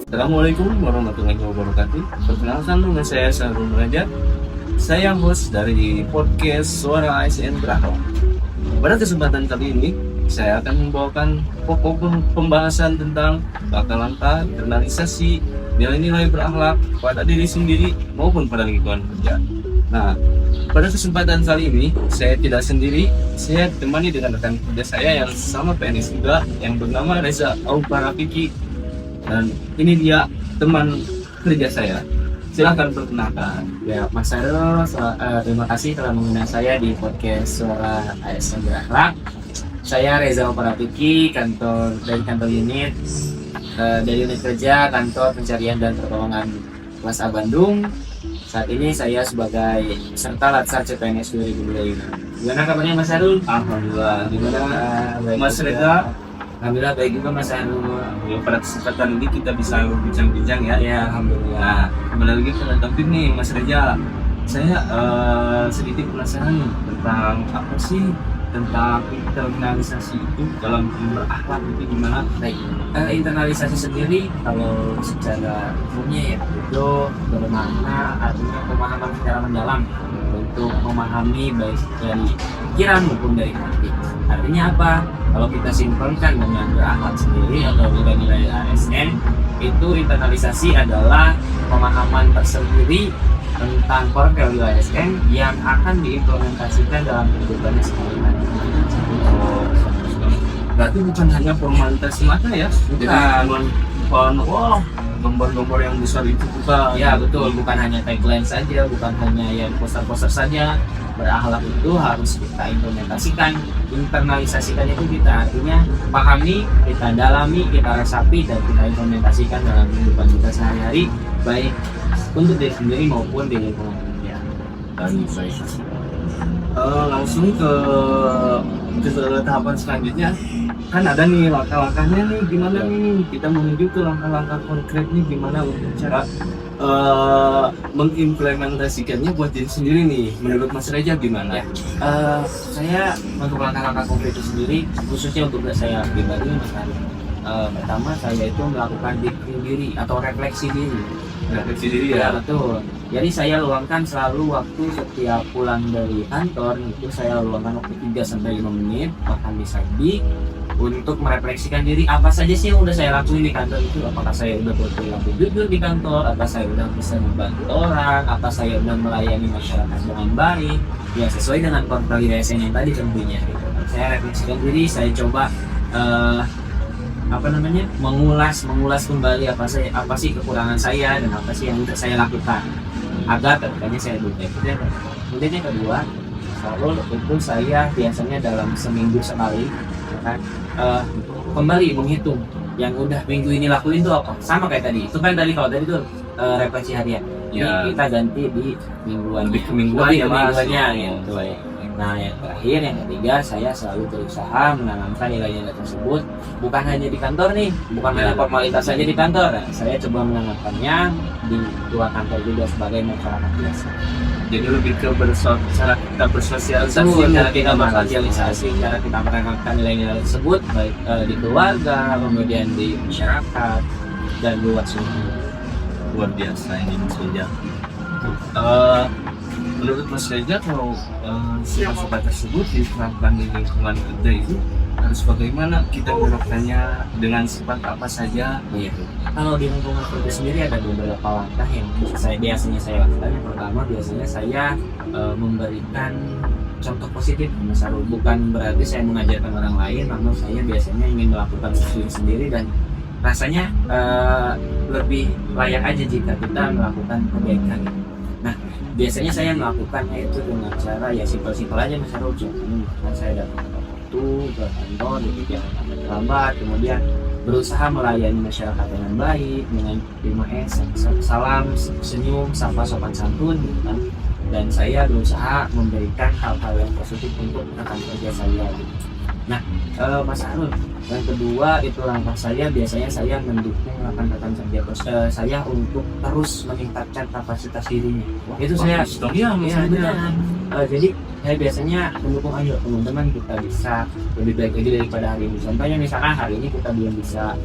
Assalamualaikum warahmatullahi wabarakatuh. Perkenalkan nama saya Sarul Raja. Saya host dari podcast Suara ASN Berakhlak. Pada kesempatan kali ini, saya akan membawakan pokok pembahasan tentang langkah-langkah internalisasi nilai-nilai berakhlak pada diri sendiri maupun pada lingkungan kerja. Nah, pada kesempatan kali ini, saya tidak sendiri. Saya ditemani dengan rekan kerja saya yang sama PNS juga, yang bernama Reza Auparapiki. Dan ini dia teman kerja saya. Silahkan perkenalkan. Ya, Mas Sarul, terima kasih telah mengundang saya di podcast Suara ASN Berakhlak. Saya Reza Auparapiki, dari kantor unit kerja kantor pencarian dan pertolongan kelas A Bandung. Saat ini saya sebagai peserta Latsar CPNS 2025. Gimana kabarnya Mas Sarul? Alhamdulillah. Gimana Mas juga. Reza? Alhamdulillah baik juga Mas Sarul. Ya, pada kesempatan ini kita bisa bincang-bincang ya. Ya, alhamdulillah. Nah, kembali lagi ke topik nih Mas Reza. Saya sedikit penasaran nih tentang apa sih tentang internalisasi itu dalam berakhlak itu gimana? Baik, internalisasi sendiri kalau secara umumnya ya itu bermakna artinya pemahaman secara mendalam untuk memahami baik dari pikiran maupun dari hati. Artinya apa? Kalau kita simpelkan dengan berakhlak sendiri atau nilai-nilai ASN, itu internalisasi adalah pemahaman tersendiri tentang core value ASN yang akan diimplementasikan dalam kehidupannya sehari-hari. Berarti bukan hanya formalitas semata ya? Bukan gambar-gambar yang besar itu bukan. Ya betul, bukan hanya tagline saja, bukan hanya yang poster-poster saja. Berakhlak itu harus kita implementasikan. Internalisasikan itu kita artinya pahami, kita dalami, kita resapi, dan kita implementasikan dalam kehidupan kita sehari-hari, baik untuk diri sendiri maupun di lingkungan kerja. Langsung ke tahapan selanjutnya, kan ada nih langkah-langkahnya nih, gimana nih kita menuju ke langkah-langkah konkretnya gimana untuk cara mengimplementasikannya buat diri sendiri nih. Menurut Mas Reza gimana? Ya, saya untuk langkah-langkah konkret itu sendiri, khususnya untuk saya pribadi, Mas Ari. Pertama saya itu melakukan diri atau refleksi diri. Refleksi diri Ya ya. betul. Jadi saya luangkan selalu waktu setiap pulang dari kantor itu saya luangkan waktu 3 sampai 5 menit makan di Saidi untuk merefleksikan diri apa saja sih yang udah saya lakuin di kantor itu. Apakah saya udah berperilaku jujur di kantor, apa saya udah bisa membantu orang, apa saya udah melayani masyarakat dengan baik, ya sesuai dengan core value ASN yang tadi tentunya gitu. Saya refleksikan diri, saya coba mengulas kembali apa sih kekurangan saya dan apa sih yang udah saya lakukan agar kedepannya saya lebih baik. Kemudian yang kedua, selalu itu saya biasanya dalam seminggu sekali ya kan, kembali menghitung yang udah minggu ini lakuin itu apa, sama kayak tadi. Itu kan tadi kalau tadi itu refleksi harian. Ya. Ini kita ganti di mingguan, Lebih ke mingguan ya, Mas. gitu. Nah yang terakhir, yang ketiga, saya selalu berusaha menanamkan nilai-nilai tersebut bukan hanya di kantor nih, bukan hanya formalitas saja di kantor. Saya coba menanamkannya di luar kantor juga sebagai masyarakat biasa. Jadi lebih ke cara kita bersosialisasi, Cara kita bersosialisasi, cara kita menanamkan nilai-nilai tersebut baik di keluarga, kemudian di masyarakat dan luas semuanya. Luar biasa ini Mas Reza. Menurut Mas Reza, kalau sifat-sifat tersebut diterapkan di lingkungan kerja itu harus bagaimana kita menerapkannya, dengan sifat apa saja begitu? Kalau di lingkungan kerja sendiri ada beberapa langkah yang biasanya saya lakukan. Yang pertama, biasanya saya memberikan contoh positif, Mas Sarul. Bukan berarti saya mengajarkan orang lain, namun saya biasanya ingin melakukan sesuatu sendiri dan rasanya lebih layak aja jika kita melakukan kebaikan. Nah, biasanya saya melakukannya itu dengan cara ya simpel-simpel aja, Mas Sarul. Contohnya saya datang waktu ke kantor gitu, jangan sampai terlambat, kemudian berusaha melayani masyarakat dengan baik, dengan 5S, salam, senyum, sapa, sopan santun gitu kan. Dan saya berusaha memberikan hal-hal yang positif untuk rekan kerja saya gitu. Nah, Mas Arul, yang kedua itu langkah saya, biasanya saya mendukung rekan-rekan kerja saya untuk terus meningkatkan kapasitas dirinya. Itu saya, iya misalnya. Jadi saya biasanya mendukung, ayo teman-teman kita bisa lebih baik lagi daripada hari ini. Contohnya misalkan hari ini kita belum bisa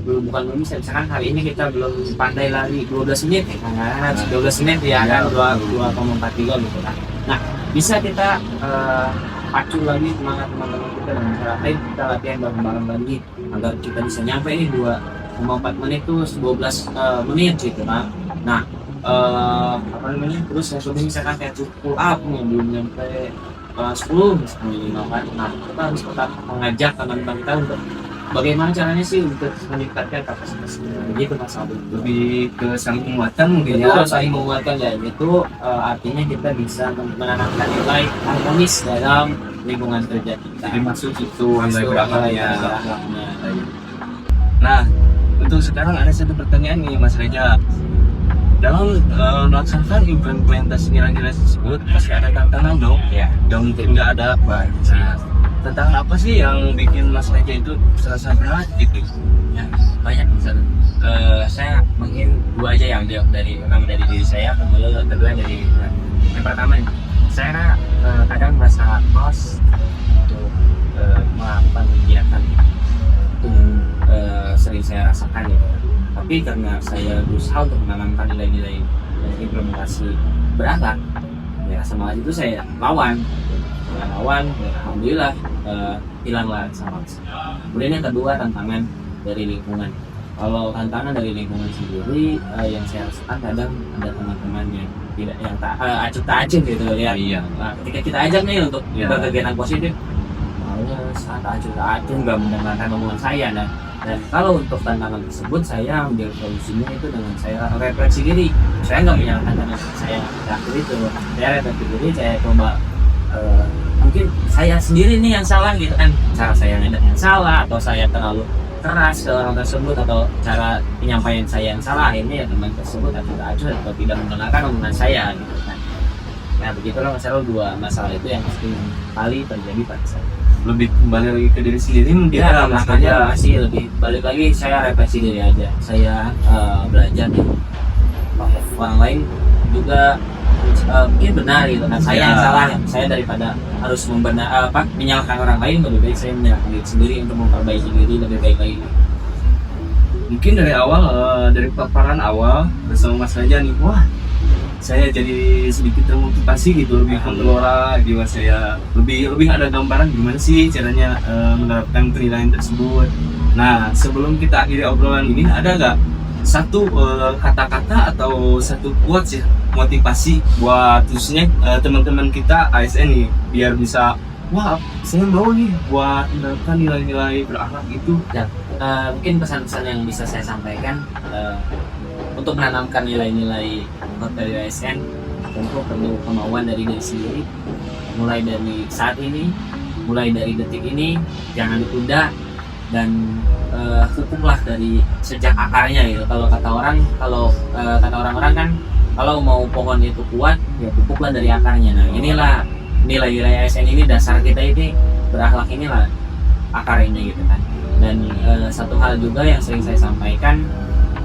belum bisa. Misalkan hari ini kita belum pandai lari 12 menit ya kan, 12 menit ya kan, 2,43 gitu kan. Nah, bisa kita pacu lagi semangat teman-teman kita dengan cara lain, kita latihan bareng-bareng lagi agar kita bisa nyampe ini 2,4 menit tuh 12 menit gitu kan. Nah, apa namanya, terus yang kedua misalkan kayak pull up nih belum nyampe 10 misalnya kan. Nah, kita harus tetap mengajak teman-teman kita untuk bagaimana caranya sih untuk meningkatkan kapasitas begitu Mas Aldo. Lebih ke saling menguatkan mungkin Itu ya. saling menguatkan ya, itu artinya kita bisa menanamkan nilai harmonis dalam lingkungan kerja kita. Jadi maksud itu nilai Masuk berakhlaknya. nilai berakhlaknya. Nah, untuk sekarang ada satu pertanyaan nih Mas Reza. Dalam melaksanakan implementasi nilai-nilai tersebut pasti ada tantangan dong, Ya, yang mungkin nggak ada. Nah, tantangan apa sih yang bikin Mas Reza itu serasa berat gitu? ya banyak misalnya. Saya mungkin dua aja yang jawab pertama dari diri saya, kemudian kedua dari yang pertama nih. Saya kadang merasa malas untuk melakukan kegiatan itu sering saya rasakan ya. Tapi karena saya berusaha untuk menanamkan nilai-nilai dan implementasi berakhlak, ya semangat itu saya lawan, ya, alhamdulillah hilanglah sama. Kemudian yang kedua, tantangan dari lingkungan. Kalau tantangan dari lingkungan sendiri, yang saya rasakan kadang ada teman-teman yang tidak, yang tak acuh tak acuh gitu ya. Iya. Nah, ketika kita ajak nih untuk Iya. berkegiatan positif, males, tak acuh nggak mendengarkan omongan saya. Dan kalau untuk tantangan tersebut, saya ambil solusinya itu dengan saya refleksi diri. Saya nggak menyalahkan teman saya terakhir itu. Saya refleksi diri, saya coba mungkin saya sendiri nih yang salah gitu kan, cara saya ngedek yang salah, atau saya terlalu keras ke orang tersebut, atau cara penyampaian saya yang salah. Akhirnya ya teman tersebut acuh atau tidak mendengarkan omongan saya gitu kan. Nah begitulah masalah dua masalah itu yang sering kali terjadi pada saya. Lebih kembali lagi ke diri sendiri mungkin Ya, Mas makanya Reza. masih lebih balik lagi, saya refleksi diri aja. Saya belajar nih, orang lain juga mungkin benar gitu kan. Saya Ya. yang salah, saya daripada harus menyalahkan orang lain, lebih baik saya menyalahkan diri sendiri untuk memperbaiki diri lebih baik lagi. Mungkin dari awal, dari paparan awal bersama Mas Reza nih, wah saya jadi sedikit termotivasi gitu, lebih menggelora jiwa saya, lebih ada gambaran gimana sih caranya menerapkan penilaian tersebut. Nah, sebelum kita akhiri obrolan ini, ada nggak satu kata-kata atau satu quotes ya motivasi buat khususnya teman-teman kita ASN nih, biar bisa, wah saya mau nih buat menerapkan nilai-nilai berakhlak itu. Mungkin pesan-pesan yang bisa saya sampaikan untuk menanamkan nilai-nilai dari ASN, tentu perlu kemauan dari diri sendiri. Mulai dari saat ini, mulai dari detik ini, jangan ditunda, dan pupuklah dari sejak akarnya gitu. Kalau kata orang-orang kan, kalau mau pohon itu kuat, ya pupuklah dari akarnya. Nah inilah nilai-nilai ASN ini, dasar kita ini berakhlak, inilah akar ini gitu kan. Dan satu hal juga yang sering saya sampaikan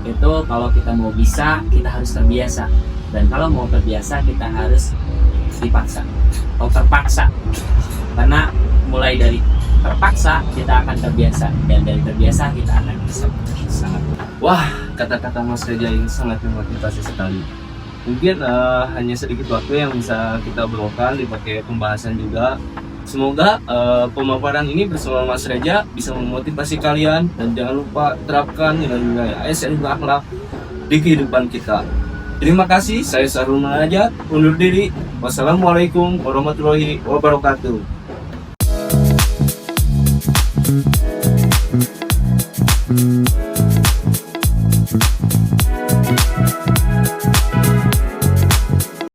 itu, kalau kita mau bisa, kita harus terbiasa. Dan kalau mau terbiasa, kita harus dipaksa atau terpaksa. Karena mulai dari terpaksa kita akan terbiasa, dan dari terbiasa kita akan bisa. Sangat. Wah, kata-kata Mas Reza ini sangat memotivasi sekali. Mungkin hanya sedikit waktu yang bisa kita obrolkan dipakai pembahasan juga. Semoga pemaparan ini bersama Mas Reza bisa memotivasi kalian, dan jangan lupa terapkan nilai-nilai ASN berakhlak di kehidupan kita. Terima kasih, saya Sarul Manajat, undur diri. Wassalamualaikum warahmatullahi wabarakatuh.